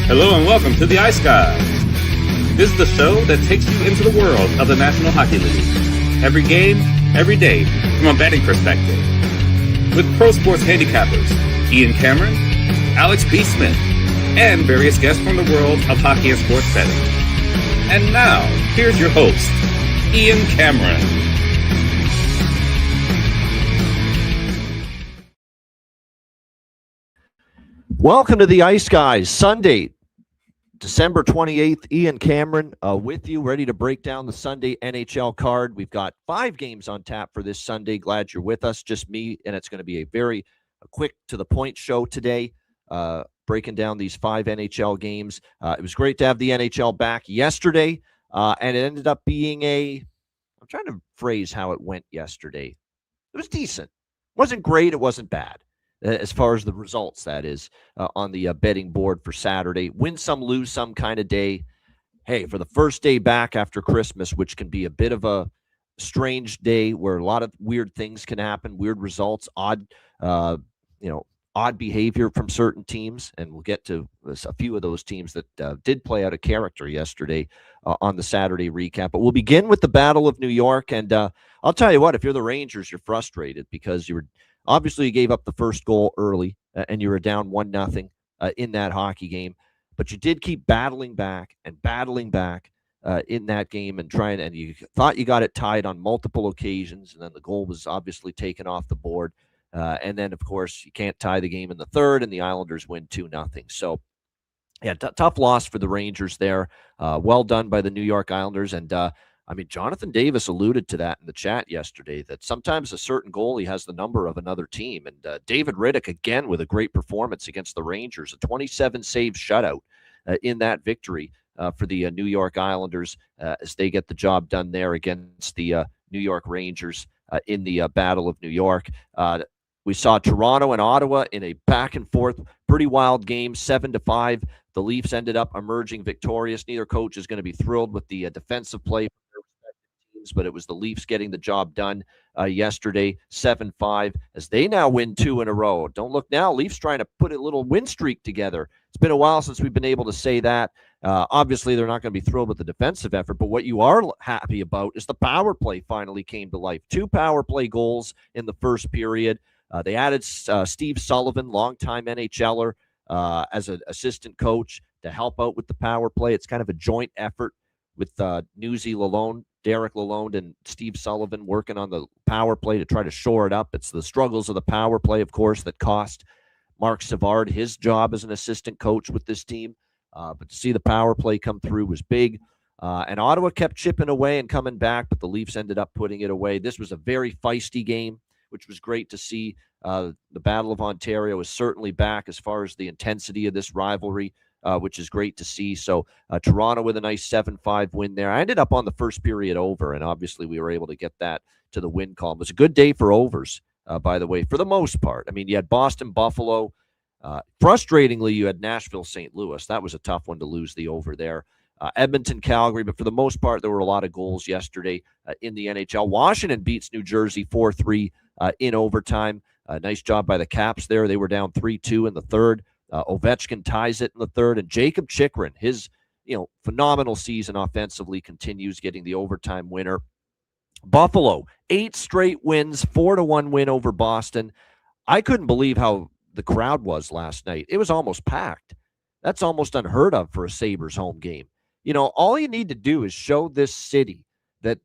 Hello and welcome to the Ice Guys. This is the show that takes you into the world of the National Hockey League. Every game, every day, from a betting perspective. With pro sports handicappers, Ian Cameron, Alex B. Smith, and various guests from the world of hockey and sports betting. And now, here's your host, Ian Cameron. Welcome to the Ice Guys, Sunday, December 28th. Ian Cameron with you, ready to break down the Sunday NHL card. We've got 5 games on tap for this Sunday. Glad you're with us, just me, and it's going to be a very quick to-the-point show today, breaking down these 5 NHL games. It was great to have the NHL back yesterday, and it ended up being I'm trying to phrase how it went yesterday. It was decent. It wasn't great, it wasn't bad. As far as the results, that is, on the betting board for Saturday. Win some, lose some kind of day. Hey, for the first day back after Christmas, which can be a bit of a strange day where a lot of weird things can happen, weird results, odd behavior from certain teams, and we'll get to a few of those teams that did play out of character yesterday on the Saturday recap. But we'll begin with the Battle of New York, and I'll tell you what, if you're the Rangers, you're frustrated because obviously you gave up the first goal early, and you were down 1-0 in that hockey game, but you did keep battling back in that game and you thought you got it tied on multiple occasions, and then the goal was obviously taken off the board. And then, of course, you can't tie the game in the third, and the Islanders win 2-0. So, yeah, tough loss for the Rangers there. Well done by the New York Islanders. And, Jonathan Davis alluded to that in the chat yesterday, that sometimes a certain goalie has the number of another team. And David Riddick, again, with a great performance against the Rangers, a 27-save shutout in that victory for the New York Islanders as they get the job done there against the New York Rangers in the Battle of New York. We saw Toronto and Ottawa in a back-and-forth, pretty wild game, 7-5. The Leafs ended up emerging victorious. Neither coach is going to be thrilled with the defensive play for their respective teams, but it was the Leafs getting the job done yesterday, 7-5, as they now win 2 in a row. Don't look now. Leafs trying to put a little win streak together. It's been a while since we've been able to say that. Obviously, they're not going to be thrilled with the defensive effort, but what you are happy about is the power play finally came to life. 2 power play goals in the first period. They added Steve Sullivan, longtime NHLer, as an assistant coach to help out with the power play. It's kind of a joint effort with Newsy Lalonde, Derek Lalonde, and Steve Sullivan working on the power play to try to shore it up. It's the struggles of the power play, of course, that cost Mark Savard his job as an assistant coach with this team. But to see the power play come through was big. And Ottawa kept chipping away and coming back, but the Leafs ended up putting it away. This was a very feisty game, which was great to see. The Battle of Ontario is certainly back as far as the intensity of this rivalry, which is great to see. So Toronto with a nice 7-5 win there. I ended up on the first period over, and obviously we were able to get that to the win column. It was a good day for overs, by the way, for the most part. I mean, you had Boston, Buffalo. Frustratingly, you had Nashville, St. Louis. That was a tough one to lose the over there. Edmonton, Calgary, but for the most part, there were a lot of goals yesterday in the NHL. Washington beats New Jersey 4-3 in overtime. Nice job by the Caps there. They were down 3-2 in the third. Ovechkin ties it in the third, and Jacob Chychrun, his phenomenal season offensively, continues, getting the overtime winner. Buffalo, 8 straight wins, 4-1 win over Boston. I couldn't believe how the crowd was last night. It was almost packed. That's almost unheard of for a Sabres home game. All you need to do is show this city that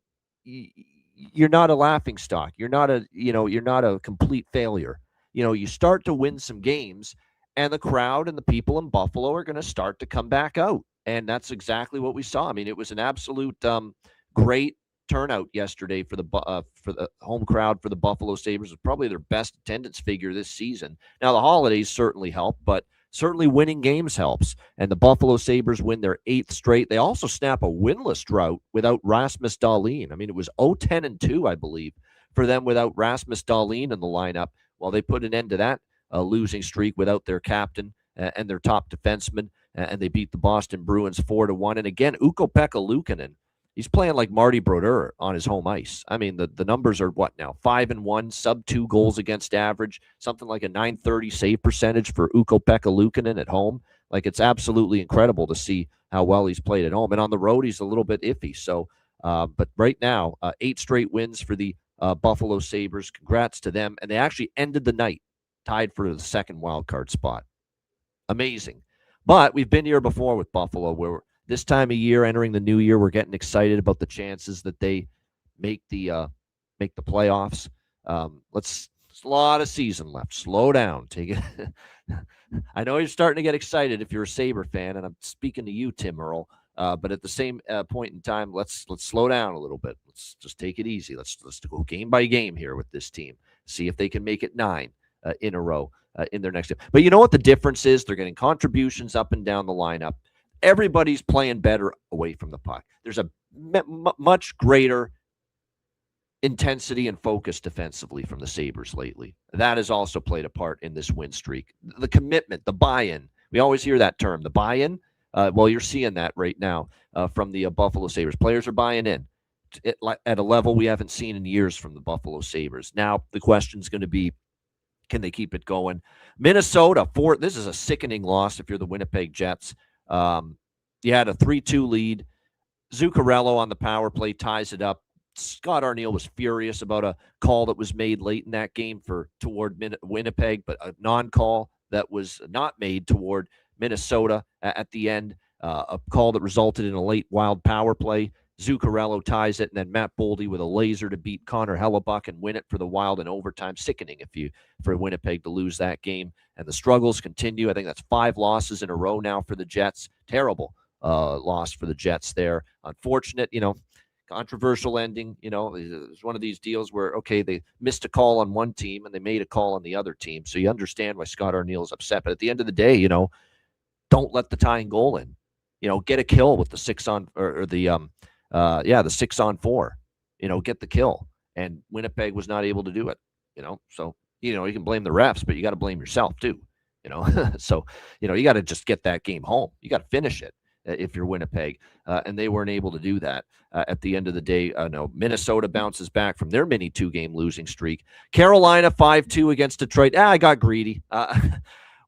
you're not a laughingstock. You're not a complete failure. You start to win some games, and the crowd and the people in Buffalo are going to start to come back out. And that's exactly what we saw. I mean, it was an absolute great turnout yesterday for the home crowd for the Buffalo Sabres. It was probably their best attendance figure this season. Now, the holidays certainly help, but certainly winning games helps. And the Buffalo Sabres win their 8th straight. They also snap a winless drought without Rasmus Dahlin. I mean, it was 0-10-2, I believe, for them without Rasmus Dahlin in the lineup. Well, they put an end to that losing streak without their captain and their top defenseman, and they beat the Boston Bruins 4-1. And again, Ukko-Pekka Luukkonen, he's playing like Marty Brodeur on his home ice. I mean, the numbers are what now? 5-1, sub 2 goals against average, something like a .930 save percentage for Ukko-Pekka Luukkonen at home. Like, it's absolutely incredible to see how well he's played at home. And on the road, he's a little bit iffy. So, but right now, 8 straight wins for the Buffalo Sabres. Congrats to them. And they actually ended the night tied for the second wild card spot. Amazing. But we've been here before with Buffalo, where this time of year, entering the new year, we're getting excited about the chances that they make the playoffs. There's a lot of season left. Slow down. Take it. I know you're starting to get excited if you're a Sabre fan, and I'm speaking to you, Tim Earl. But at the same point in time, let's slow down a little bit. Let's just take it easy. Let's go game by game here with this team. See if they can make it 9 in a row in their next game. But you know what the difference is? They're getting contributions up and down the lineup. Everybody's playing better away from the puck. There's a much greater intensity and focus defensively from the Sabres lately. That has also played a part in this win streak. The commitment, the buy-in. We always hear that term, the buy-in. Well, you're seeing that right now from the Buffalo Sabres. Players are buying in at a level we haven't seen in years from the Buffalo Sabres. Now, the question's going to be, can they keep it going? Minnesota, this is a sickening loss if you're the Winnipeg Jets. You had a 3-2 lead. Zuccarello on the power play ties it up. Scott Arniel was furious about a call that was made late in that game toward Winnipeg, but a non-call that was not made toward Minnesota at the end, a call that resulted in a late wild power play. Zuccarello ties it, and then Matt Boldy with a laser to beat Connor Hellebuck and win it for the Wild in overtime. Sickening for Winnipeg to lose that game. And the struggles continue. I think that's 5 losses in a row now for the Jets. Terrible loss for the Jets there. Unfortunate, controversial ending. It's one of these deals where, okay, they missed a call on one team and they made a call on the other team. So you understand why Scott Arniel is upset. But at the end of the day, don't let the tying goal in. Get a kill with the 6-on or the 6-on-4. Get the kill. And Winnipeg was not able to do it. So you can blame the refs, but you got to blame yourself too. So you got to just get that game home. You got to finish it if you're Winnipeg, and they weren't able to do that at the end of the day. No, Minnesota bounces back from their mini 2-game losing streak. Carolina 5-2 against Detroit. I got greedy.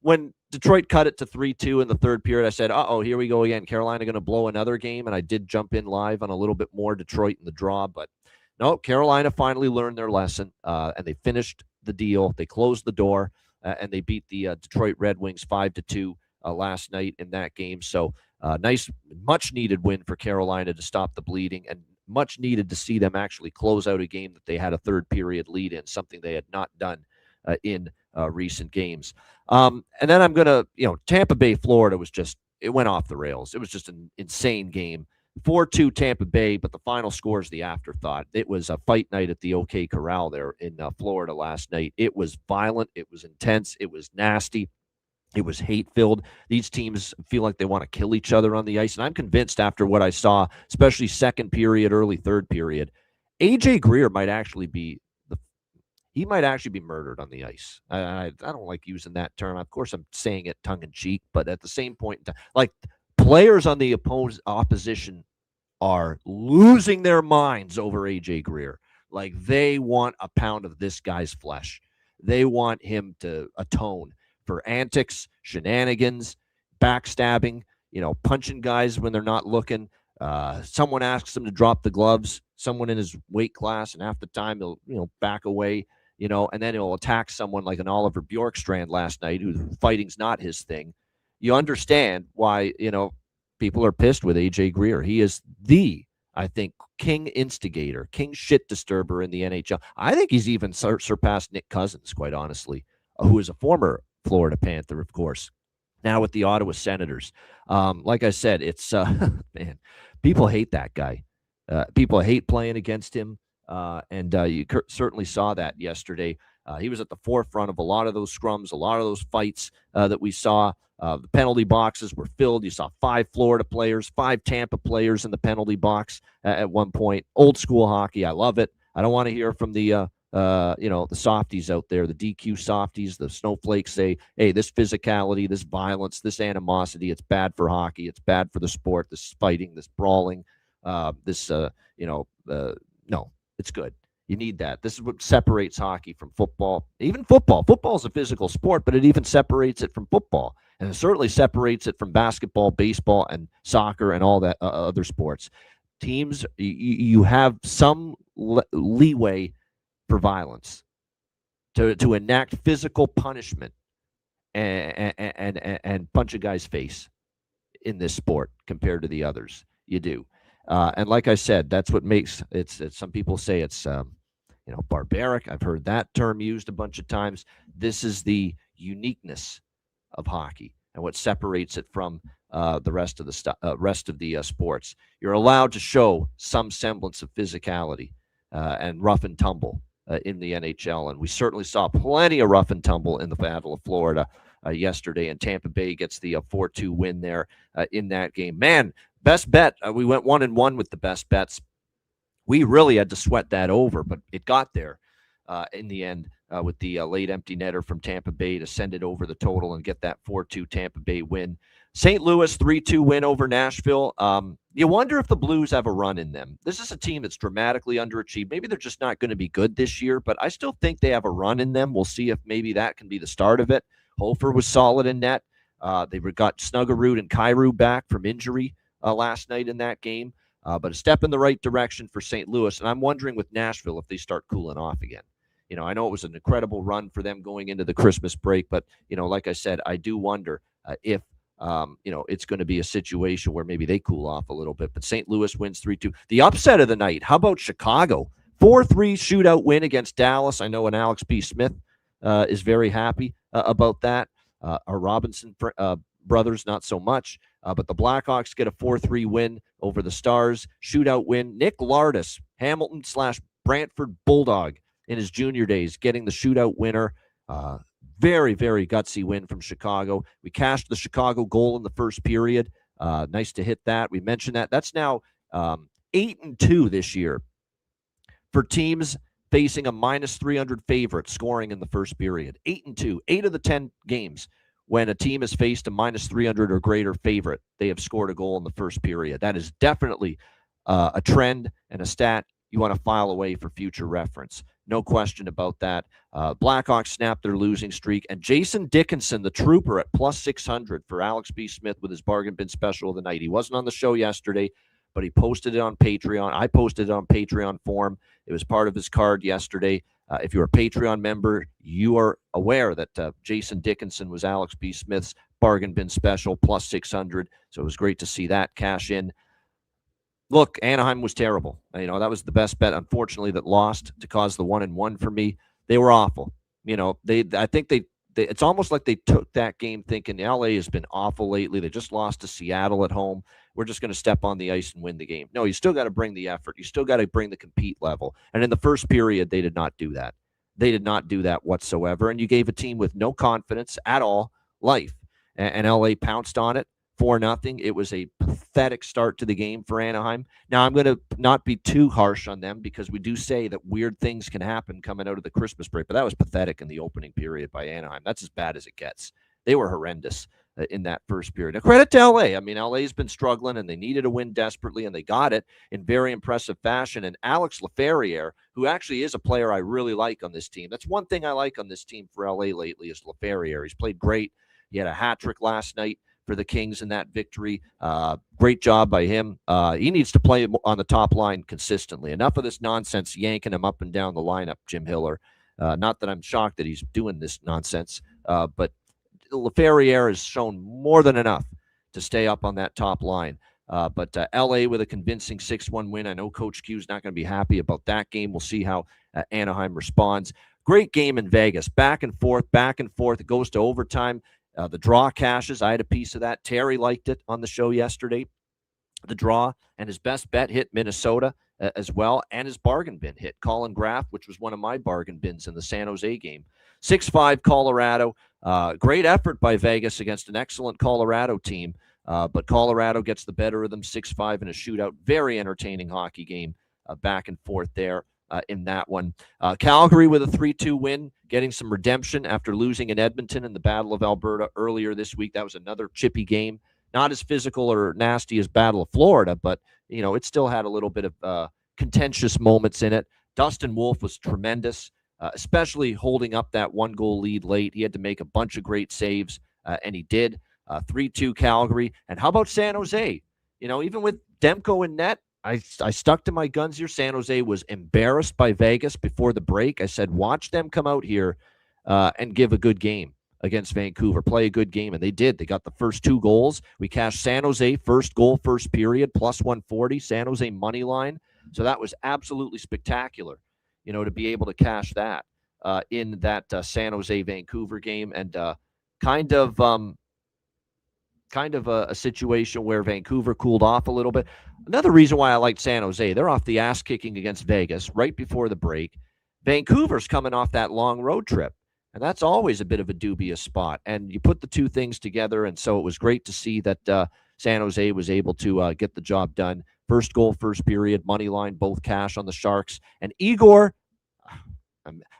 When Detroit cut it to 3-2 in the third period, I said, here we go again. Carolina going to blow another game, and I did jump in live on a little bit more Detroit in the draw, but no, Carolina finally learned their lesson, and they finished the deal. They closed the door, and they beat the Detroit Red Wings 5-2 last night in that game. So nice, much-needed win for Carolina to stop the bleeding, and much needed to see them actually close out a game that they had a third-period lead in, something they had not done in recent games. And then I'm going to, Tampa Bay, Florida it went off the rails. It was just an insane game. 4-2 Tampa Bay, but the final score is the afterthought. It was a fight night at the OK Corral there in Florida last night. It was violent. It was intense. It was nasty. It was hate-filled. These teams feel like they want to kill each other on the ice, and I'm convinced after what I saw, especially second period, early third period, A.J. Greer might actually be murdered on the ice. I don't like using that term. Of course, I'm saying it tongue-in-cheek, but at the same point in time, like, players on the opposition are losing their minds over A.J. Greer. Like, they want a pound of this guy's flesh. They want him to atone for antics, shenanigans, backstabbing, punching guys when they're not looking. Someone asks him to drop the gloves, someone in his weight class, and half the time he'll back away, and then he'll attack someone like an Oliver Bjorkstrand last night, who fighting's not his thing. You understand why, people are pissed with A.J. Greer. He is I think, king instigator, king shit disturber in the NHL. I think he's even surpassed Nick Cousins, quite honestly, who is a former Florida Panther, of course, now with the Ottawa Senators. Like I said, it's, man, people hate that guy. People hate playing against him, and you certainly saw that yesterday. He was at the forefront of a lot of those scrums, a lot of those fights that we saw. The penalty boxes were filled. You saw 5 Florida players, 5 Tampa players in the penalty box at one point. Old school hockey. I love it. I don't want to hear from the softies out there, the DQ softies, the snowflakes say, hey, this physicality, this violence, this animosity, it's bad for hockey. It's bad for the sport, this fighting, this brawling, no, it's good. You need that. This is what separates hockey from football. Even football. Football is a physical sport, but it even separates it from football. And it certainly separates it from basketball, baseball, and soccer and all that other sports. Teams, you have some leeway for violence to enact physical punishment and punch a guy's face in this sport compared to the others. You do. And like I said, that's what makes it's some people say it's barbaric. I've heard that term used a bunch of times. This is the uniqueness of hockey and what separates it from the rest of the sports. You're allowed to show some semblance of physicality and rough and tumble in the NHL, and we certainly saw plenty of rough and tumble in the Battle of Florida yesterday, and Tampa Bay gets the 4-2 win there in that game. Man, best bet. We went 1-1 with the best bets. We really had to sweat that over, but it got there in the end with the late empty netter from Tampa Bay to send it over the total and get that 4-2 Tampa Bay win. St. Louis 3-2 win over Nashville. You wonder if the Blues have a run in them. This is a team that's dramatically underachieved. Maybe they're just not going to be good this year, but I still think they have a run in them. We'll see if maybe that can be the start of it. Hofer was solid in net. They got Snuggerud and Kyrou back from injury last night in that game. But a step in the right direction for St. Louis. And I'm wondering with Nashville if they start cooling off again. I know it was an incredible run for them going into the Christmas break, but, like I said, I do wonder if, it's going to be a situation where maybe they cool off a little bit. But St. Louis wins 3-2. The upset of the night, how about Chicago? 4-3 shootout win against Dallas. I know an Alex P. Smith is very happy about that. Our Robinson brothers, not so much. But the Blackhawks get a 4-3 win over the Stars. Shootout win. Nick Lardis, Hamilton/Brantford Bulldog in his junior days, getting the shootout winner. Very, very gutsy win from Chicago. We cashed the Chicago goal in the first period. Nice to hit that. We mentioned that. That's now 8-2 this year for teams facing a -300 favorite scoring in the first period. 8-2. 8 of the 10 games when a team has faced a -300 or greater favorite, they have scored a goal in the first period. That is definitely a trend and a stat you want to file away for future reference. No question about that. Blackhawks snapped their losing streak. And Jason Dickinson, the trooper, at +600 for Alex B. Smith with his bargain bin special of the night. He wasn't on the show yesterday, but he posted it on Patreon. I posted it on Patreon for him. It was part of his card yesterday. If you're a Patreon member, you are aware that Jason Dickinson was Alex B. Smith's bargain bin special, +600. So it was great to see that cash in. Look, Anaheim was terrible. That was the best bet, unfortunately, that lost to cause the 1-1 for me. They were awful. I think it's almost like they took that game thinking LA has been awful lately. They just lost to Seattle at home. We're just going to step on the ice and win the game. No, you still got to bring the effort. You still got to bring the compete level. And in the first period, they did not do that. They did not do that whatsoever. And you gave a team with no confidence at all life. And LA pounced on it. 4-0. It was a pathetic start to the game for Anaheim. Now, I'm going to not be too harsh on them because we do say that weird things can happen coming out of the Christmas break, but that was pathetic in the opening period by Anaheim. That's as bad as it gets. They were horrendous in that first period. Now, credit to LA. I mean, LA's been struggling, and they needed a win desperately, and they got it in very impressive fashion. And Alex Laferriere, who actually is a player I really like on this team. That's one thing I like on this team for LA lately is Laferriere. He's played great. He had a hat trick last night for the Kings in that victory. Great job by him. He needs to play on the top line consistently. Enough of this nonsense yanking him up and down the lineup, Jim Hiller. Not that I'm shocked that he's doing this nonsense, but Laferriere has shown more than enough to stay up on that top line. But LA with a convincing 6-1 win. I know Coach Q's not going to be happy about that game. We'll see how Anaheim responds. Great game in Vegas. Back and forth. It goes to overtime. The draw cashes. I had a piece of that. Terry liked it on the show yesterday. The draw, and his best bet hit Minnesota as well, and his bargain bin hit Colin Graff, which was one of my bargain bins in the San Jose game. 6-5 Colorado. Great effort by Vegas against an excellent Colorado team, but Colorado gets the better of them 6-5 in a shootout. Very entertaining hockey game back and forth there. In that one. Calgary with a 3-2 win, getting some redemption after losing in Edmonton in the Battle of Alberta earlier this week. That was another chippy game. Not as physical or nasty as Battle of Florida, but, it still had a little bit of contentious moments in it. Dustin Wolf was tremendous, especially holding up that 1-goal lead late. He had to make a bunch of great saves, and he did. 3-2 Calgary. And how about San Jose? Even with Demko in net, I stuck to my guns here. San Jose was embarrassed by Vegas before the break. I said, watch them come out here and give a good game against Vancouver, play a good game, and they did. They got the first 2 goals. We cashed San Jose, first goal, first period, plus 140, San Jose money line. So that was absolutely spectacular, to be able to cash that in that San Jose-Vancouver game, and kind of a situation where Vancouver cooled off a little bit. Another reason why I liked San Jose, they're off the ass kicking against Vegas right before the break. Vancouver's coming off that long road trip, and that's always a bit of a dubious spot. And you put the 2 things together, and so it was great to see that San Jose was able to get the job done. First goal, first period, money line, both cash on the Sharks. And Igor,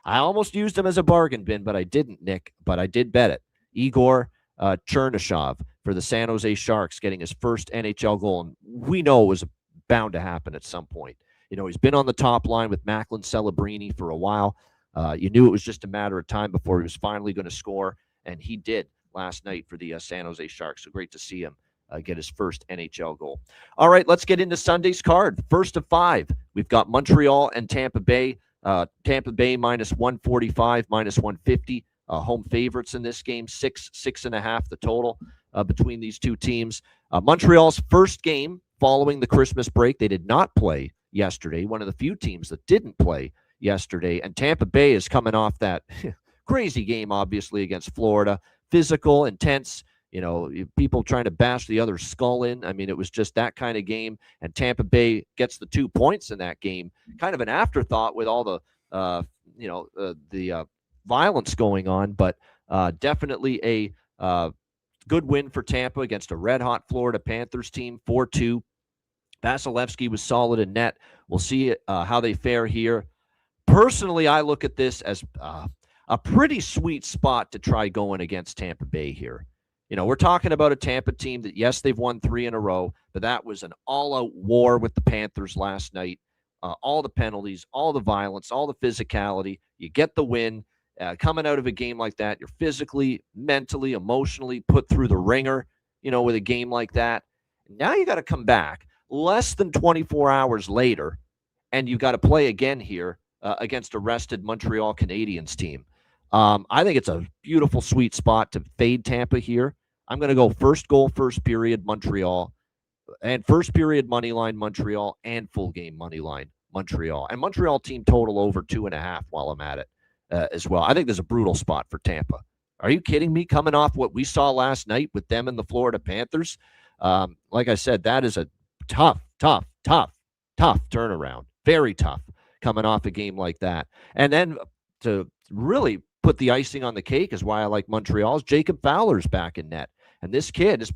I almost used him as a bargain bin, but I didn't, Nick, but I did bet it. Igor Chernyshov for the San Jose Sharks getting his first NHL goal, and we know it was bound to happen at some point. He's been on the top line with Macklin Celebrini for a while. You knew it was just a matter of time before he was finally going to score, and he did last night for the San Jose Sharks. So great to see him get his first NHL goal. All right, let's get into Sunday's card. First of 5, we've got Montreal and Tampa Bay. Tampa Bay minus 145, minus 150. Home favorites in this game, 6.5 the total between these 2 teams. Montreal's first game following the Christmas break. They did not play yesterday, one of the few teams that didn't play yesterday. And Tampa Bay is coming off that crazy game, obviously, against Florida. Physical, intense, people trying to bash the other skull in. I mean, it was just that kind of game. And Tampa Bay gets the 2 points in that game. Kind of an afterthought with all the, the violence going on, but definitely a good win for Tampa against a red-hot Florida Panthers team, 4-2. Vasilevsky was solid in net. We'll see how they fare here. Personally, I look at this as a pretty sweet spot to try going against Tampa Bay here. We're talking about a Tampa team that, yes, they've won 3 in a row, but that was an all-out war with the Panthers last night. All the penalties, all the violence, all the physicality. You get the win. Coming out of a game like that, you're physically, mentally, emotionally put through the ringer, with a game like that. Now you got to come back less than 24 hours later, and you got to play again here against a rested Montreal Canadiens team. I think it's a beautiful, sweet spot to fade Tampa here. I'm going to go first goal, first period, Montreal, and first period money line, Montreal, and full game money line, Montreal. And Montreal team total over 2.5 while I'm at it as well. I think there's a brutal spot for Tampa. Are you kidding me? Coming off what we saw last night with them and the Florida Panthers. Like I said, that is a tough turnaround. Very tough coming off a game like that. And then to really put the icing on the cake is why I like Montreal's Jacob Fowler's back in net. And this kid is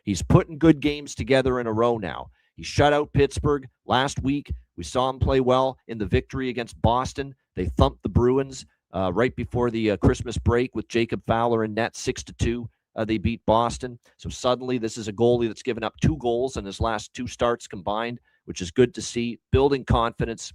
he's putting good games together in a row now. He shut out Pittsburgh last week. We saw him play well in the victory against Boston. They thumped the Bruins right before the Christmas break with Jacob Fowler in net, 6-2. They beat Boston. So suddenly this is a goalie that's given up 2 goals in his last 2 starts combined, which is good to see. Building confidence.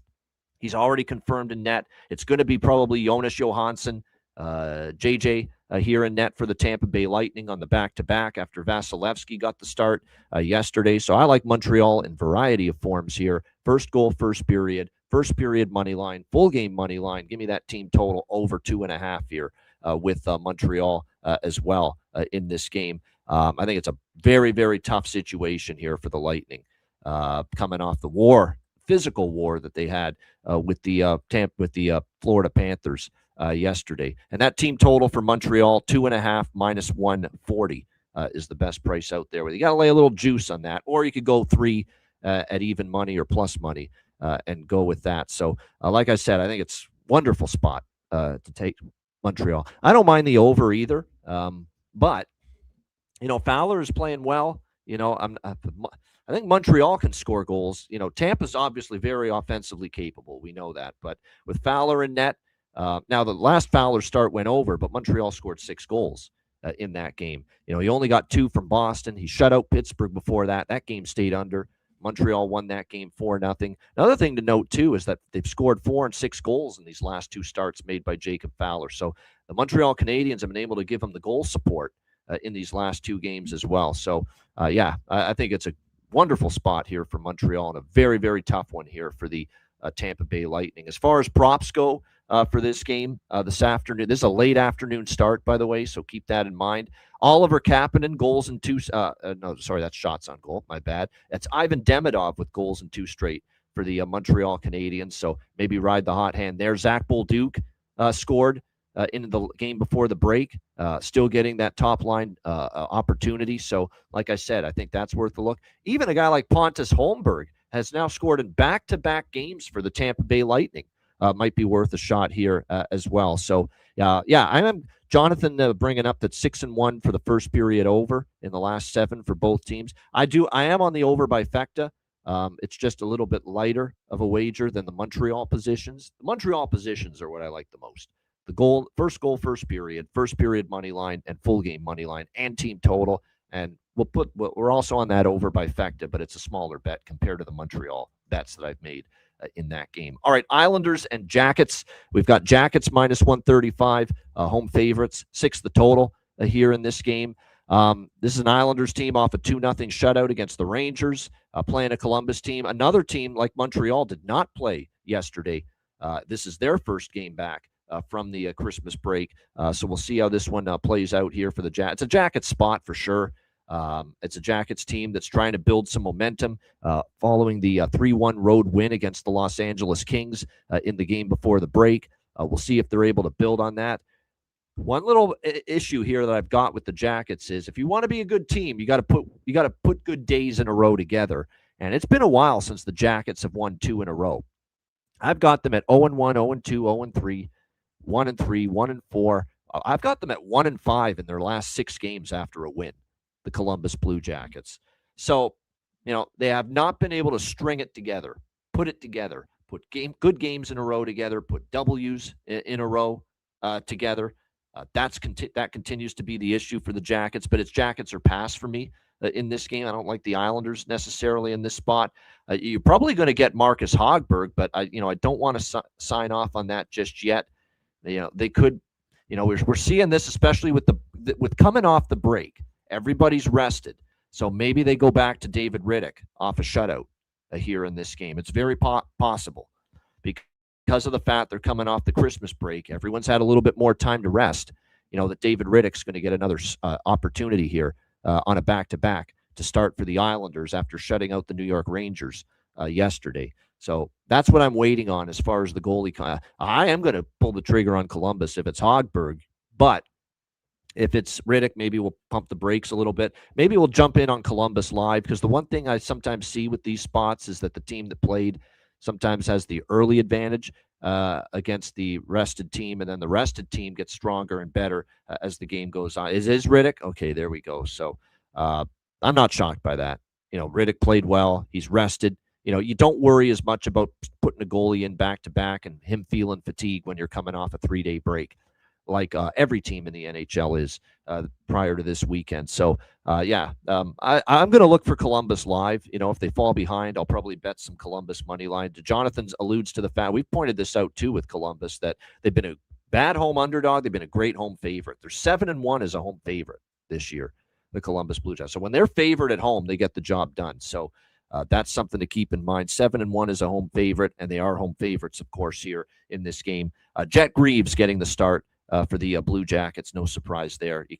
He's already confirmed in net. It's going to be probably Jonas Johansson, JJ here in net for the Tampa Bay Lightning on the back-to-back after Vasilevsky got the start yesterday. So I like Montreal in variety of forms here. First goal, first period money line, full game money line. Give me that team total over 2.5 here with Montreal as well in this game. I think it's a very, very tough situation here for the Lightning coming off the physical war that they had with the Florida Panthers yesterday. And that team total for Montreal, 2.5 minus 140 is the best price out there. You got to lay a little juice on that, or you could go 3 at even money or plus money and go with that. So like I said, I think it's a wonderful spot to take Montreal. I don't mind the over either, but Fowler is playing well. I think Montreal can score goals. Tampa's obviously very offensively capable. We know that. But with Fowler in net, now the last Fowler start went over, but Montreal scored 6 goals in that game. He only got 2 from Boston. He shut out Pittsburgh before that. That game stayed under. Montreal won that game 4-0. Another thing to note, too, is that they've scored 4 and 6 goals in these last 2 starts made by Jacob Fowler. So the Montreal Canadiens have been able to give him the goal support in these last two games as well. So, I think it's a wonderful spot here for Montreal and a very, very tough one here for the Tampa Bay Lightning. As far as props go for this game this afternoon, this is a late afternoon start, by the way, so keep that in mind. Oliver Kapanen, goals in two. No, sorry, that's shots on goal. My bad. That's Ivan Demidov with goals in two straight for the Montreal Canadiens. So maybe ride the hot hand there. Zach Bolduc scored in the game before the break, still getting that top line opportunity. So, like I said, I think that's worth a look. Even a guy like Pontus Holmberg has now scored in back-to-back games for the Tampa Bay Lightning. Might be worth a shot here as well. So, I am Jonathan bringing up that 6-1 for the first period over in the last 7 for both teams. I am on the over by Fecta. It's just a little bit lighter of a wager than the Montreal positions. The Montreal positions are what I like the most. The first goal, first period money line, and full game money line, and team total. And we're also on that over by Fecta, but it's a smaller bet compared to the Montreal bets that I've made in that game. All right, Islanders and Jackets. We've got Jackets minus 135, home favorites, 6 the total here in this game. This is an Islanders team off a 2-0 shutout against the Rangers, playing a Columbus team. Another team like Montreal did not play yesterday. This is their first game back from the Christmas break. So we'll see how this one plays out here for the Jackets. It's a Jackets spot for sure. It's a Jackets team that's trying to build some momentum following the 3-1 road win against the Los Angeles Kings in the game before the break. We'll see if they're able to build on that. One little issue here that I've got with the Jackets is if you want to be a good team, you got to put good days in a row together. And it's been a while since the Jackets have won 2 in a row. I've got them at 0-1, 0-2, 0-3, 1-3, 1-4. I've got them at 1-5 in their last 6 games after a win, the Columbus Blue Jackets. So, they have not been able to string it together, put it together, put good games in a row together, put W's in a row together. That continues to be the issue for the Jackets, but it's Jackets or pass for me in this game. I don't like the Islanders necessarily in this spot. You're probably going to get Marcus Hogberg, but I don't want to sign off on that just yet. They could. We're seeing this especially with coming off the break. Everybody's rested, so maybe they go back to David Riddick off a shutout here in this game. It's very possible because of the fact they're coming off the Christmas break. Everyone's had a little bit more time to rest. That David Riddick's going to get another opportunity here on a back-to-back to start for the Islanders after shutting out the New York Rangers yesterday. So that's what I'm waiting on as far as the goalie. I am going to pull the trigger on Columbus if it's Hogberg, but if it's Riddick, maybe we'll pump the brakes a little bit. Maybe we'll jump in on Columbus live, because the one thing I sometimes see with these spots is that the team that played sometimes has the early advantage against the rested team, and then the rested team gets stronger and better as the game goes on. Is Riddick? Okay, there we go. So I'm not shocked by that. Riddick played well. He's rested. You don't worry as much about putting a goalie in back-to-back and him feeling fatigue when you're coming off a 3-day break, like every team in the NHL is prior to this weekend. So, I'm going to look for Columbus live. If they fall behind, I'll probably bet some Columbus money line. Jonathan alludes to the fact, we've pointed this out too with Columbus, that they've been a bad home underdog. They've been a great home favorite. They're 7-1 as a home favorite this year, the Columbus Blue Jackets. So when they're favored at home, they get the job done. So that's something to keep in mind. 7-1 is a home favorite, and they are home favorites, of course, here in this game. Jet Greaves getting the start for the Blue Jackets. No surprise there. You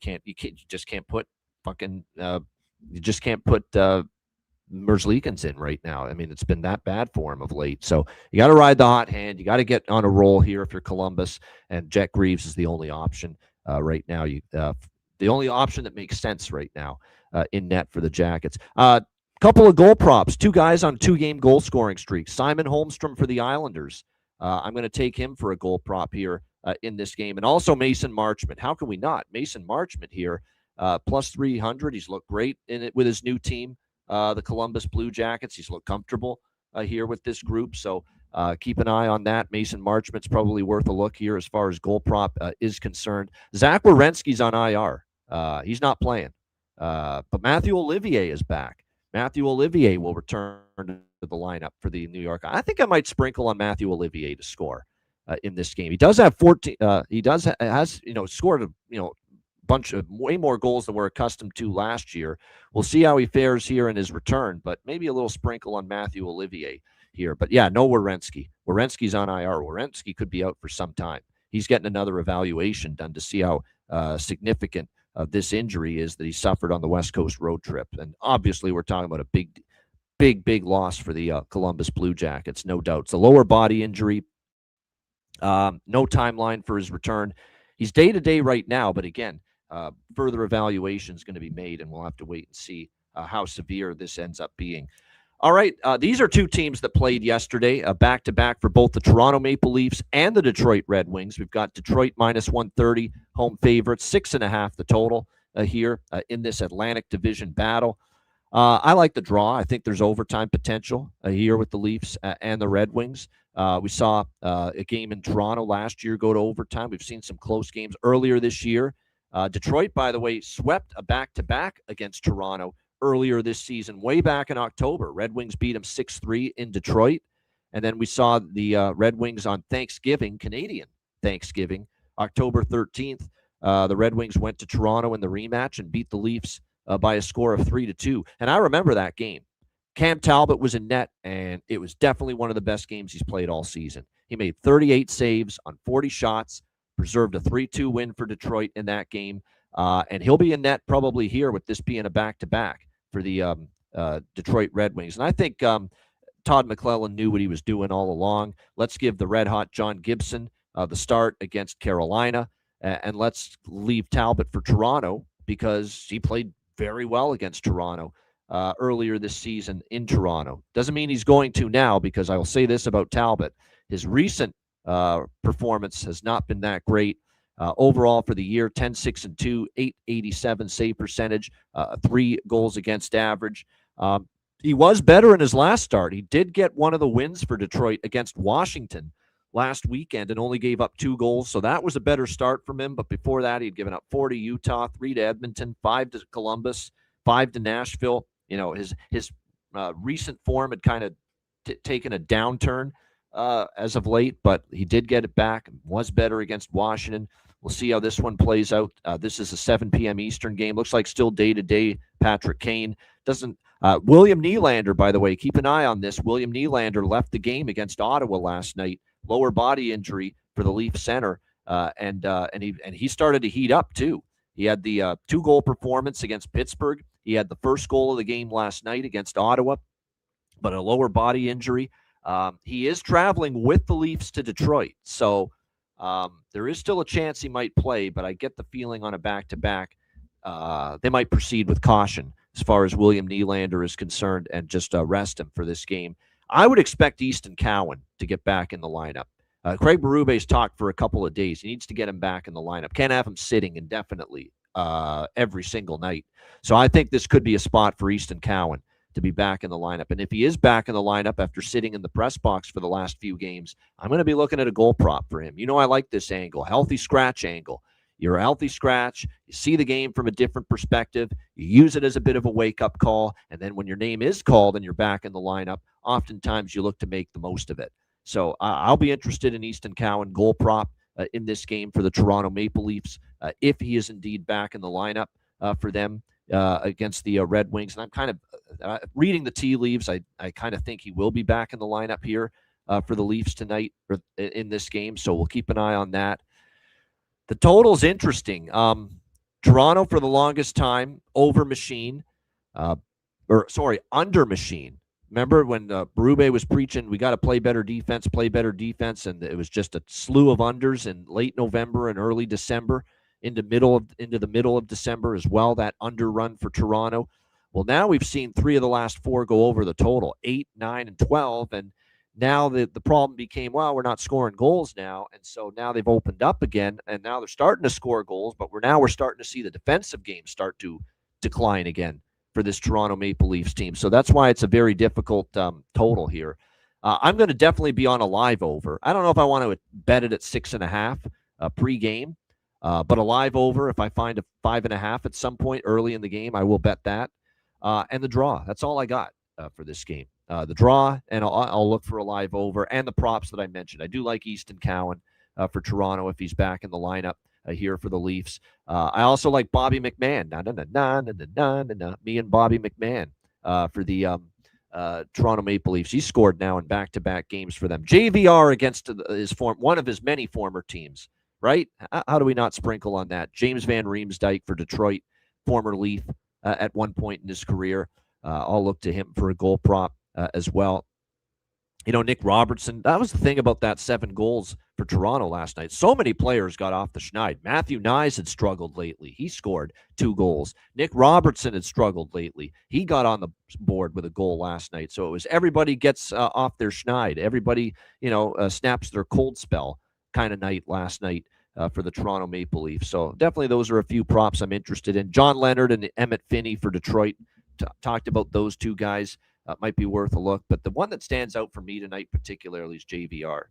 just can't put Merzlikins in right now. I mean, it's been that bad for him of late. So you got to ride the hot hand. You got to get on a roll here if you're Columbus, and Jet Greaves is the only option right now. The only option that makes sense right now in net for the Jackets. Couple of goal props. 2 guys on 2-game goal scoring streaks. Simon Holmstrom for the Islanders. I'm going to take him for a goal prop here in this game. And also Mason Marchment. How can we not? Mason Marchment here, plus 300. He's looked great in it with his new team, the Columbus Blue Jackets. He's looked comfortable here with this group. So keep an eye on that. Mason Marchment's probably worth a look here as far as goal prop is concerned. Zach Werenski's on IR. He's not playing. But Matthew Olivier is back. Matthew Olivier will return to the lineup for the New York. I think I might sprinkle on Matthew Olivier to score in this game. He does have 14. Has scored bunch of way more goals than we're accustomed to last year. We'll see how he fares here in his return, but maybe a little sprinkle on Matthew Olivier here. But yeah, no Werenski. Werenski's on IR. Werenski could be out for some time. He's getting another evaluation done to see how significant this injury is that he suffered on the West Coast road trip. And obviously, we're talking about a big loss for the Columbus Blue Jackets, no doubt. It's a lower body injury. No timeline for his return. He's day-to-day right now, but again, further evaluation is going to be made, and we'll have to wait and see how severe this ends up being. All right, these are two teams that played yesterday, back-to-back for both the Toronto Maple Leafs and the Detroit Red Wings. We've got Detroit minus 130, home favorites, 6.5 the total here in this Atlantic Division battle. I like the draw. I think there's overtime potential here with the Leafs and the Red Wings. We saw a game in Toronto last year go to overtime. We've seen some close games earlier this year. Detroit, by the way, swept a back-to-back against Toronto earlier this season, way back in October. Red Wings beat them 6-3 in Detroit. And then we saw the Red Wings on Thanksgiving, Canadian Thanksgiving, October 13th. The Red Wings went to Toronto in the rematch and beat the Leafs by a score of 3-2. And I remember that game. Cam Talbot was in net, and it was definitely one of the best games he's played all season. He made 38 saves on 40 shots, preserved a 3-2 win for Detroit in that game, and he'll be in net probably here with this being a back-to-back for the Detroit Red Wings. And I think Todd McClellan knew what he was doing all along. Let's give the red-hot John Gibson the start against Carolina, and let's leave Talbot for Toronto because he played very well against Toronto earlier this season in Toronto. Doesn't mean he's going to now, because I will say this about Talbot. His recent performance has not been that great. Overall for the year, 10-6-2, 887 save percentage, 3 goals against average. He was better in his last start. He did get one of the wins for Detroit against Washington last weekend and only gave up 2 goals. So that was a better start from him. But before that, he'd given up 4 to Utah, 3 to Edmonton, 5 to Columbus, 5 to Nashville. You know, his recent form had kind of taken a downturn as of late, but he did get it back and was better against Washington. We'll see how this one plays out. This is a 7 p.m. Eastern game. Looks like still day-to-day Patrick Kane. William Nylander, by the way, keep an eye on this. William Nylander left the game against Ottawa last night. Lower body injury for the Leaf center, and he started to heat up too. He had the 2-goal performance against Pittsburgh. He had the first goal of the game last night against Ottawa, but a lower body injury. He is traveling with the Leafs to Detroit, so there is still a chance he might play, but I get the feeling on a back-to-back they might proceed with caution as far as William Nylander is concerned and just rest him for this game. I would expect Easton Cowan to get back in the lineup. Craig Berube's talked for a couple of days. He needs to get him back in the lineup. Can't have him sitting indefinitely every single night. So I think this could be a spot for Easton Cowan to be back in the lineup. And if he is back in the lineup after sitting in the press box for the last few games, I'm going to be looking at a goal prop for him. You know I like this angle, healthy scratch angle. You're a healthy scratch. You see the game from a different perspective. You use it as a bit of a wake-up call. And then when your name is called and you're back in the lineup, oftentimes you look to make the most of it. So I'll be interested in Easton Cowan goal prop in this game for the Toronto Maple Leafs if he is indeed back in the lineup for them against the Red Wings. And I'm kind of reading the tea leaves. I kind of think he will be back in the lineup here for the Leafs tonight or in this game. So we'll keep an eye on that. The total's interesting. Toronto for the longest time under machine. Remember when Berube was preaching, we got to play better defense, and it was just a slew of unders in late November and early December into the middle of December as well, that under run for Toronto. Well, now we've seen 3 of the last 4 go over the total, 8, 9, and 12, and now the problem became, well, we're not scoring goals now, and so now they've opened up again, and now they're starting to score goals, but we're starting to see the defensive game start to decline again for this Toronto Maple Leafs team. So that's why it's a very difficult total here. I'm going to definitely be on a live over. I don't know if I want to bet it at 6.5 pre-game, but a live over, if I find a 5.5 at some point early in the game, I will bet that. And the draw. That's all I got for this game. The draw, and I'll look for a live over, and the props that I mentioned. I do like Easton Cowan for Toronto if he's back in the lineup. here for the Leafs. I also like Bobby McMahon. Me and Bobby McMahon for the Toronto Maple Leafs. He scored now in back-to-back games for them. JVR against one of his many former teams, right? How do we not sprinkle on that? James Van Riemsdyk for Detroit, former Leaf at one point in his career. I'll look to him for a goal prop as well. Nick Robertson, that was the thing about that 7 goals for Toronto last night. So many players got off the schneid. Matthew Nyes had struggled lately. He scored 2 goals. Nick Robertson had struggled lately. He got on the board with a goal last night. So it was everybody gets off their schneid. Everybody, snaps their cold spell kind of night last night for the Toronto Maple Leafs. So definitely those are a few props I'm interested in. John Leonard and Emmett Finney for Detroit. Talked about those 2 guys. Might be worth a look. But the one that stands out for me tonight particularly is JVR.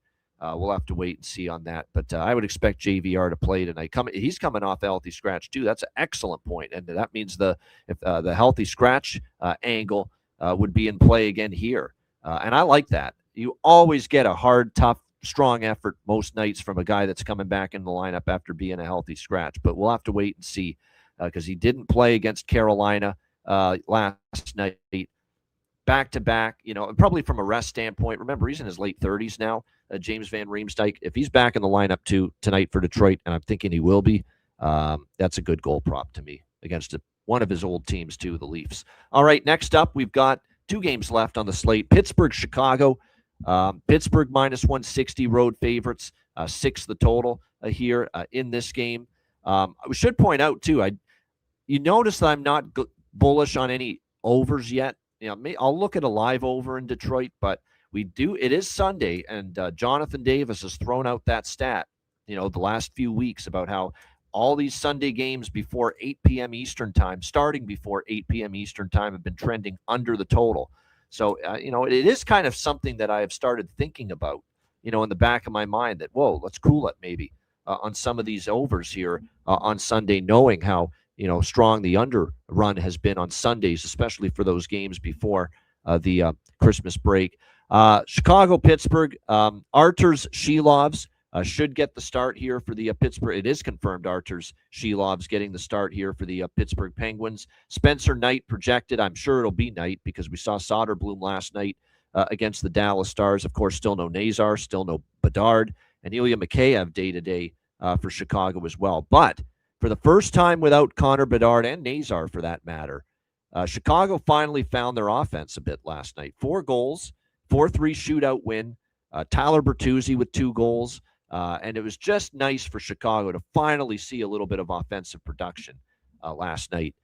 We'll have to wait and see on that. But I would expect JVR to play tonight. He's coming off a healthy scratch, too. That's an excellent point. And that means the healthy scratch angle would be in play again here. And I like that. You always get a hard, tough, strong effort most nights from a guy that's coming back in the lineup after being a healthy scratch. But we'll have to wait and see because he didn't play against Carolina last night. Back-to-back, probably from a rest standpoint. Remember, he's in his late 30s now, James Van Riemsdyk. If he's back in the lineup tonight for Detroit, and I'm thinking he will be, that's a good goal prop to me against one of his old teams, too, the Leafs. All right, next up, we've got 2 games left on the slate. Pittsburgh, Chicago. Pittsburgh minus 160 road favorites, 6 the total here in this game. I should point out, too, you notice that I'm not bullish on any overs yet. I'll look at a live over in Detroit, but it is Sunday, and Jonathan Davis has thrown out that stat, the last few weeks about how all these Sunday games before 8 p.m. Eastern time, starting before 8 p.m. Eastern time, have been trending under the total. So, it is kind of something that I have started thinking about, in the back of my mind that, whoa, let's cool it maybe on some of these overs here on Sunday, knowing how strong the under run has been on Sundays, especially for those games before the Christmas break. Chicago, Pittsburgh, Arturs Shilovs should get the start here for the Pittsburgh. It is confirmed Arturs Shilovs getting the start here for the Pittsburgh Penguins. Spencer Knight projected. I'm sure it'll be Knight because we saw Soderblom last night against the Dallas Stars. Of course, still no Nazar, still no Bedard, and Ilya Mikheyev day-to-day for Chicago as well. But for the first time without Connor Bedard and Nazar, for that matter, Chicago finally found their offense a bit last night. 4 goals, 4-3 shootout win. Tyler Bertuzzi with 2 goals. And it was just nice for Chicago to finally see a little bit of offensive production last night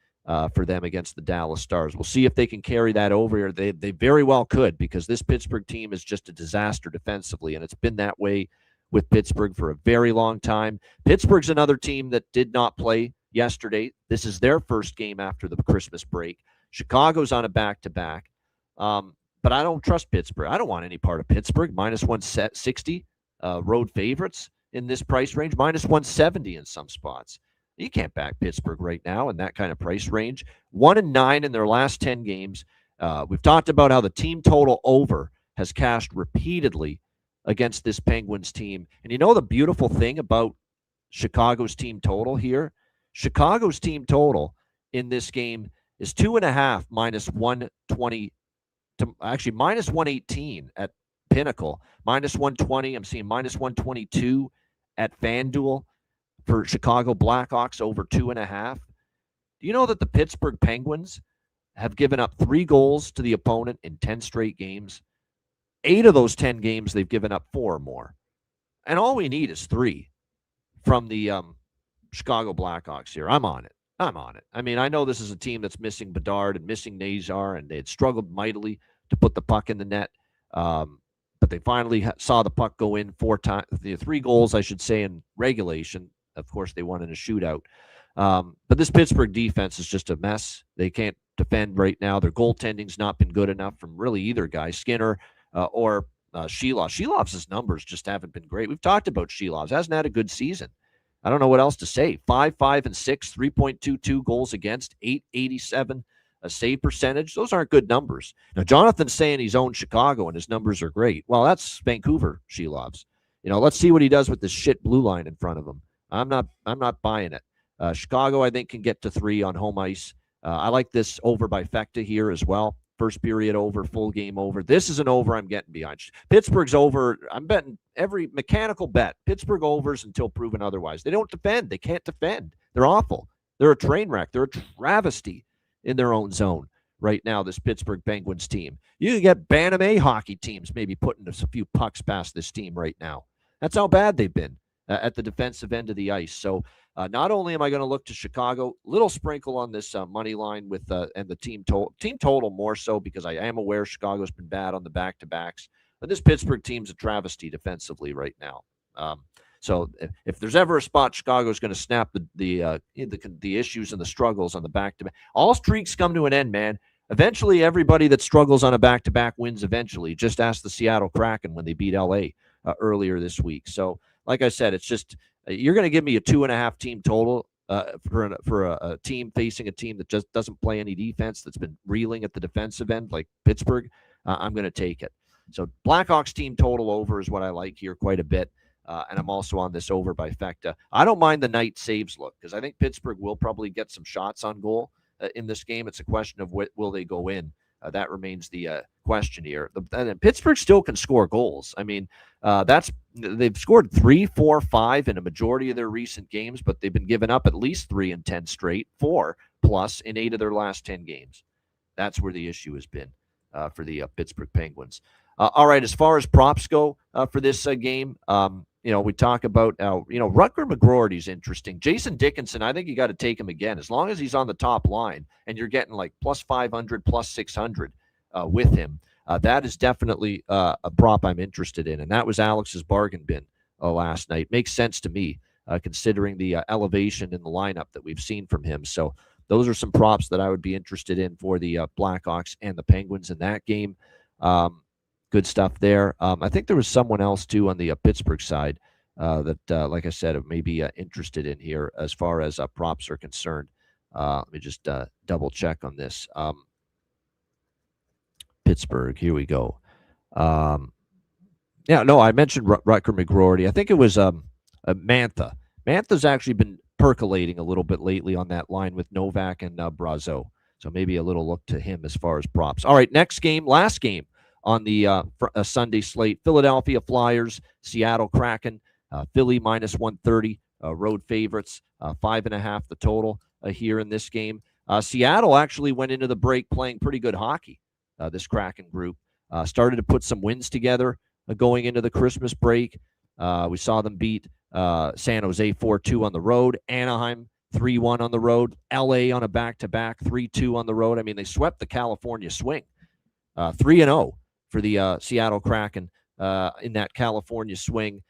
for them against the Dallas Stars. We'll see if they can carry that over here. They very well could, because this Pittsburgh team is just a disaster defensively, and it's been that way with Pittsburgh for a very long time. Pittsburgh's another team that did not play yesterday. This is their first game after the Christmas break. Chicago's on a back-to-back. But I don't trust Pittsburgh. I don't want any part of Pittsburgh. Minus 160 road favorites in this price range. Minus 170 in some spots. You can't back Pittsburgh right now in that kind of price range. 1-9 in their last 10 games. We've talked about how the team total over has cashed repeatedly against this Penguins team. And the beautiful thing about Chicago's team total here? Chicago's team total in this game is 2.5 minus 120 to actually minus 118 at Pinnacle, minus 120. I'm seeing minus 122 at FanDuel for Chicago Blackhawks over 2.5. Do you know that the Pittsburgh Penguins have given up 3 goals to the opponent in 10 straight games? 8 of those 10 games, they've given up 4 or more. And all we need is 3 from the Chicago Blackhawks here. I'm on it. I mean, I know this is a team that's missing Bedard and missing Nazar, and they had struggled mightily to put the puck in the net. But they finally saw the puck go in 4 times, 3 goals, I should say, in regulation. Of course, they won in a shootout. But this Pittsburgh defense is just a mess. They can't defend right now. Their goaltending's not been good enough from really either guy, Skinner or Shilov. Shilov's numbers just haven't been great. We've talked about Shilov. Hasn't had a good season. I don't know what else to say. 5-5-6, 3.22 goals against, 887 a save percentage. Those aren't good numbers. Now, Jonathan's saying he's owned Chicago and his numbers are great. Well, that's Vancouver Shilovs. Let's see what he does with this shit blue line in front of him I'm not buying it. Chicago, I think, can get to 3 on home ice. I like this over by Fecta here as well. First period over, full game over. This is an over I'm getting behind. Pittsburgh's over. I'm betting every mechanical bet. Pittsburgh overs until proven otherwise. They don't defend. They can't defend. They're awful. They're a train wreck. They're a travesty in their own zone right now, this Pittsburgh Penguins team. You can get Bantam A hockey teams maybe putting a few pucks past this team right now. That's how bad they've been at the defensive end of the ice. So not only am I going to look to Chicago, little sprinkle on this money line with and the team total more so because I am aware Chicago's been bad on the back-to-backs. But this Pittsburgh team's a travesty defensively right now. So if there's ever a spot Chicago's going to snap the issues and the struggles on the back-to-back, all streaks come to an end, man. Eventually, everybody that struggles on a back-to-back wins eventually. Just ask the Seattle Kraken when they beat L.A. Earlier this week. So, like I said, it's just you're going to give me a 2.5 team total for a team facing a team that just doesn't play any defense, that's been reeling at the defensive end like Pittsburgh. I'm going to take it. So Blackhawks team total over is what I like here quite a bit. And I'm also on this over by Fecta. I don't mind the night saves look because I think Pittsburgh will probably get some shots on goal in this game. It's a question of will they go in. That remains the question here. And Pittsburgh still can score goals. I mean, they've scored 3, 4, 5 in a majority of their recent games, but they've been giving up at least 3 in 10 straight, 4 plus in 8 of their last 10 games. That's where the issue has been for the Pittsburgh Penguins. All right, as far as props go for this game, we talk about, Rutger McGroarty's interesting. Jason Dickinson, I think you got to take him again. As long as he's on the top line and you're getting like plus 500, plus 600 with him, that is definitely a prop I'm interested in. And that was Alex's bargain bin last night. Makes sense to me, considering the elevation in the lineup that we've seen from him. So those are some props that I would be interested in for the Blackhawks and the Penguins in that game. Good stuff there. I think there was someone else, too, on the Pittsburgh side that, like I said, may be interested in here as far as props are concerned. Let me just double-check on this. Pittsburgh, here we go. I mentioned Rutger McGroarty. I think it was Mantha. Mantha's actually been percolating a little bit lately on that line with Novak and Brazeau. So maybe a little look to him as far as props. All right, next game, last game on the Sunday slate. Philadelphia Flyers, Seattle Kraken, Philly minus 130, road favorites, 5.5 the total here in this game. Seattle actually went into the break playing pretty good hockey, this Kraken group. Started to put some wins together going into the Christmas break. We saw them beat San Jose 4-2 on the road, Anaheim 3-1 on the road, LA on a back-to-back 3-2 on the road. I mean, they swept the California swing, 3-0. For the Seattle Kraken in that California swing.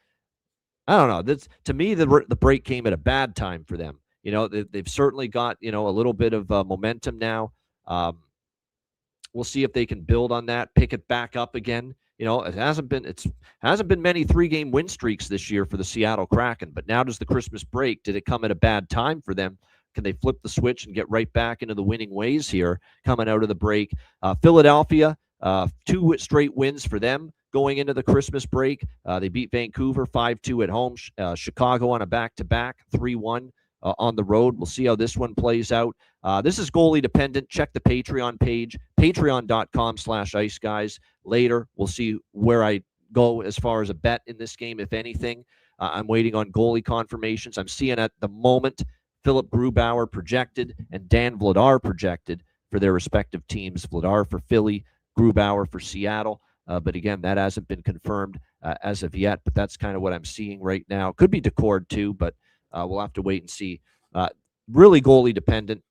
I don't know. To me, the break came at a bad time for them. They've certainly got, a little bit of momentum now. We'll see if they can build on that, pick it back up again. It hasn't been many 3-game win streaks this year for the Seattle Kraken, but now does the Christmas break, did it come at a bad time for them? Can they flip the switch and get right back into the winning ways here coming out of the break? Philadelphia, 2 straight wins for them going into the Christmas break. They beat Vancouver 5-2 at home. Chicago on a back-to-back 3-1 on the road. We'll see how this one plays out. This is goalie dependent. Check the Patreon page, patreon.com/Ice Guys. Later, we'll see where I go as far as a bet in this game, if anything. I'm waiting on goalie confirmations. I'm seeing at the moment Philip Grubauer projected and Dan Vladar projected for their respective teams. Vladar for Philly, Grubauer for Seattle. But again, that hasn't been confirmed as of yet, but that's kind of what I'm seeing right now. Could be Decord too, but we'll have to wait and see. Really goalie dependent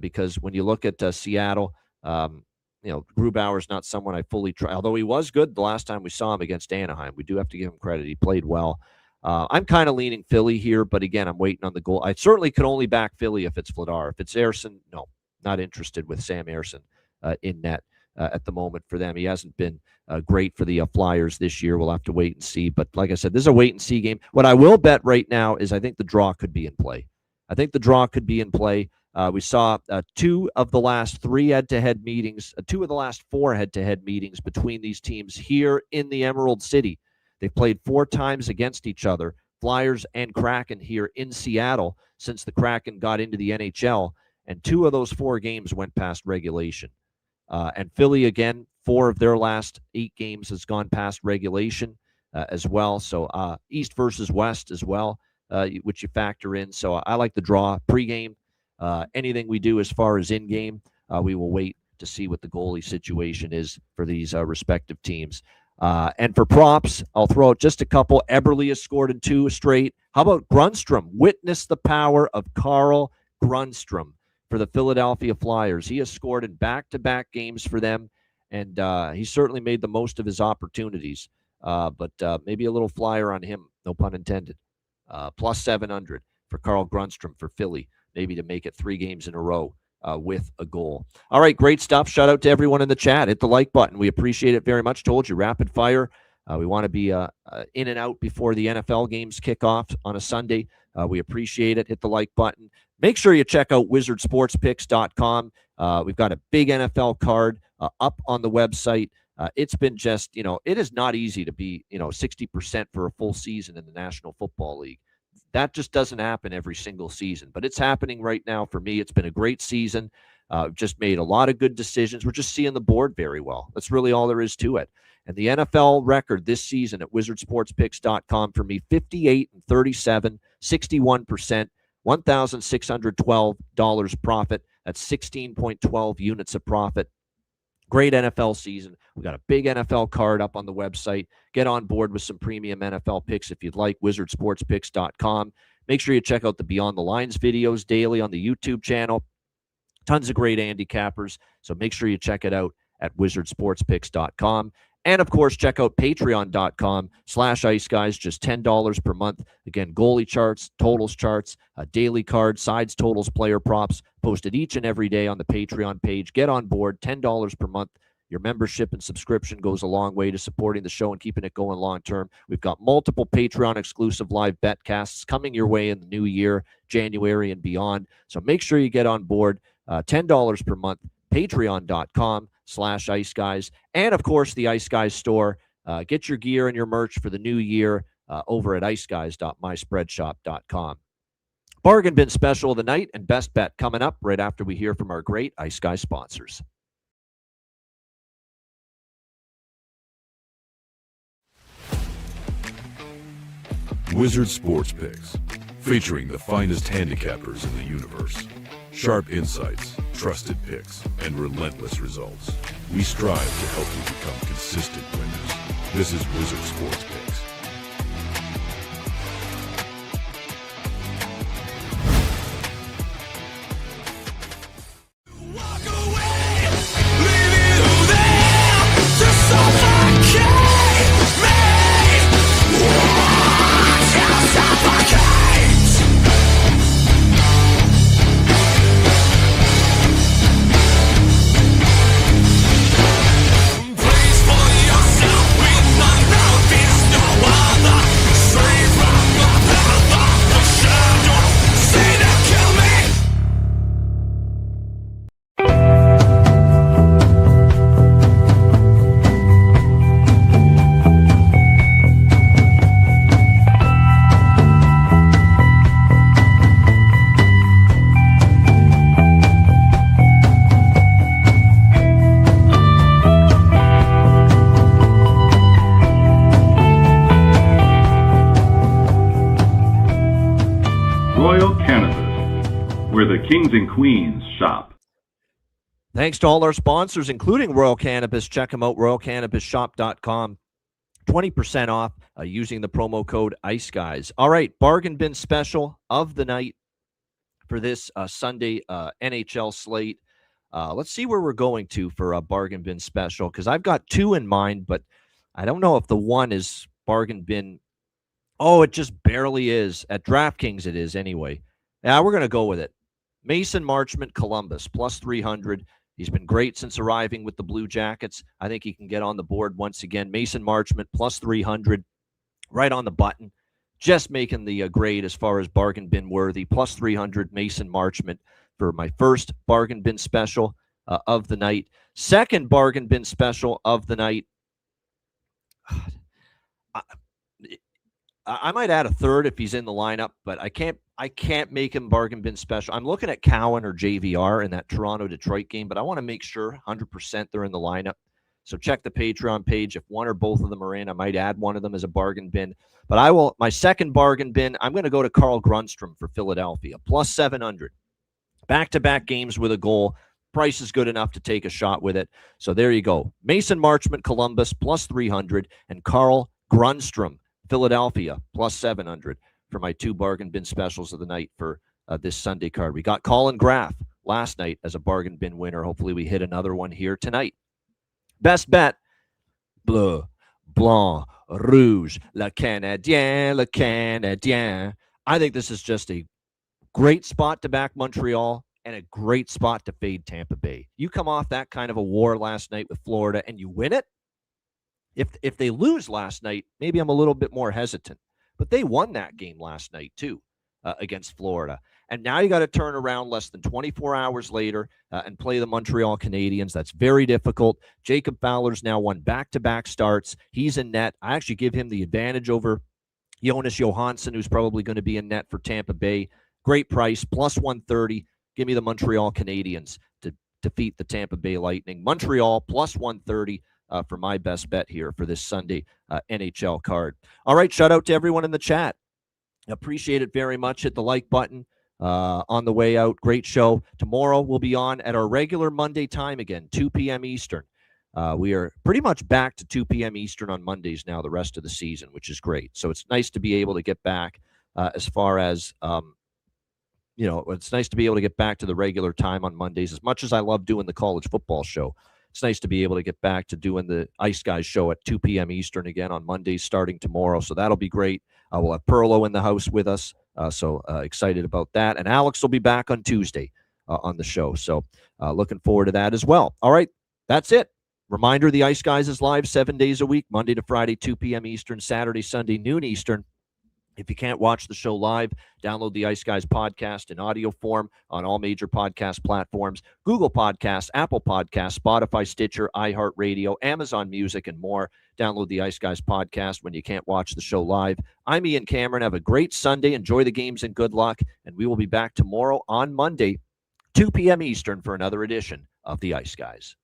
because when you look at Seattle, Grubauer's not someone I fully try, although he was good the last time we saw him against Anaheim. We do have to give him credit. He played well. I'm kind of leaning Philly here, but again, I'm waiting on the goal. I certainly could only back Philly if it's Vladar. If it's Ersson, no, not interested with Sam Ersson in net. At the moment for them. He hasn't been great for the Flyers this year. We'll have to wait and see. But like I said, this is a wait-and-see game. What I will bet right now is I think the draw could be in play. We saw 2 of the last 3 head-to-head meetings, 2 of the last 4 head-to-head meetings between these teams here in the Emerald City. They played 4 times against each other. Flyers and Kraken here in Seattle since the Kraken got into the NHL, and 2 of those 4 games went past regulation. And Philly, again, 4 of their last 8 games has gone past regulation as well. So East versus West as well, which you factor in. So I like the draw pregame. Anything we do as far as in-game, we will wait to see what the goalie situation is for these respective teams. And for props, I'll throw out just a couple. Eberle has scored in 2 straight. How about Grundstrom? Witness the power of Carl Grundstrom for the Philadelphia Flyers. He has scored in back-to-back games for them, and he certainly made the most of his opportunities. But maybe a little flyer on him, no pun intended. Plus 700 for Carl Grundstrom for Philly, maybe to make it 3 games in a row with a goal. All right, great stuff. Shout out to everyone in the chat. Hit the like button. We appreciate it very much. Told you, rapid fire. We want to be in and out before the NFL games kick off on a Sunday. We appreciate it. Hit the like button. Make sure you check out wizardsportspicks.com. We've got a big NFL card up on the website. It's been just, it is not easy to be, 60% for a full season in the National Football League. That just doesn't happen every single season, but it's happening right now for me. It's been a great season. Just made a lot of good decisions. We're just seeing the board very well. That's really all there is to it. And the NFL record this season at wizardsportspicks.com for me, 58-37, 61%, $1,612 profit. That's 16.12 units of profit. Great NFL season. We got a big NFL card up on the website. Get on board with some premium NFL picks if you'd like, wizardsportspicks.com. Make sure you check out the Beyond the Lines videos daily on the YouTube channel. Tons of great handicappers, so make sure you check it out at wizardsportspicks.com. And, of course, check out patreon.com/Ice Guys, just $10 per month. Again, goalie charts, totals charts, a daily card, sides, totals, player props, posted each and every day on the Patreon page. Get on board, $10 per month. Your membership and subscription goes a long way to supporting the show and keeping it going long term. We've got multiple Patreon-exclusive live betcasts coming your way in the new year, January and beyond. So make sure you get on board, $10 per month, patreon.com/Ice Guys. And, of course, the Ice Guys store. Get your gear and your merch for the new year over at iceguys.myspreadshop.com. Bargain bin special of the night and best bet coming up right after we hear from our great Ice Guys sponsors. Wizard Sports Picks, featuring the finest handicappers in the universe. Sharp insights, trusted picks, and relentless results. We strive to help you become consistent winners. This is Wizard Sports Picks. Kings and queens shop. Thanks to all our sponsors, including Royal Cannabis. Check them out, royalcannabisshop.com. 20% off using the promo code Ice Guys. All right, bargain bin special of the night for this Sunday NHL slate. Let's see where we're going to for a bargain bin special, because I've got 2 in mind, but I don't know if the one is bargain bin. Oh, it just barely is. At DraftKings it is anyway. Yeah, we're going to go with it. Mason Marchment, Columbus, plus 300. He's been great since arriving with the Blue Jackets. I think he can get on the board once again. Mason Marchment, plus 300, right on the button. Just making the grade as far as bargain bin worthy. Plus 300, Mason Marchment for my first bargain bin special of the night. Second bargain bin special of the night. I might add a third if he's in the lineup, but I can't make him bargain bin special. I'm looking at Cowan or JVR in that Toronto-Detroit game, but I want to make sure 100% they're in the lineup. So check the Patreon page. If one or both of them are in, I might add one of them as a bargain bin. But my second bargain bin, I'm going to go to Carl Grundstrom for Philadelphia, plus 700. Back-to-back games with a goal. Price is good enough to take a shot with it. So there you go. Mason Marchment, Columbus, plus 300, and Carl Grundstrom, Philadelphia, plus 700 for my two bargain bin specials of the night for this Sunday card. We got Colin Graff last night as a bargain bin winner. Hopefully we hit another one here tonight. Best bet, bleu, blanc, rouge, le Canadien, le Canadien. I think this is just a great spot to back Montreal and a great spot to fade Tampa Bay. You come off that kind of a war last night with Florida and you win it. If they lose last night, maybe I'm a little bit more hesitant. But they won that game last night too against Florida. And now you got to turn around less than 24 hours later and play the Montreal Canadiens. That's very difficult. Jacob Fowler's now won back-to-back starts. He's in net. I actually give him the advantage over Jonas Johansson, who's probably going to be in net for Tampa Bay. Great price, plus 130. Give me the Montreal Canadiens to defeat the Tampa Bay Lightning. Montreal, plus 130 for my best bet here for this Sunday NHL card. All right, shout out to everyone in the chat. Appreciate it very much. Hit the like button. On the way out. Great show. Tomorrow we'll be on at our regular Monday time again, 2 p.m. Eastern. We are pretty much back to 2 p.m. Eastern on Mondays now the rest of the season, which is great. So it's nice to be able to get back as far as, it's nice to be able to get back to the regular time on Mondays. As much as I love doing the college football show, it's nice to be able to get back to doing the Ice Guys show at 2 p.m. Eastern again on Mondays starting tomorrow. So that'll be great. We'll have Perlo in the house with us. So excited about that. And Alex will be back on Tuesday on the show. So looking forward to that as well. All right, that's it. Reminder, the Ice Guys is live 7 days a week, Monday to Friday, 2 p.m. Eastern, Saturday, Sunday, noon Eastern. If you can't watch the show live, download the Ice Guys podcast in audio form on all major podcast platforms, Google Podcasts, Apple Podcasts, Spotify, Stitcher, iHeartRadio, Amazon Music, and more. Download the Ice Guys podcast when you can't watch the show live. I'm Ian Cameron. Have a great Sunday. Enjoy the games and good luck. And we will be back tomorrow on Monday, 2 p.m. Eastern for another edition of the Ice Guys.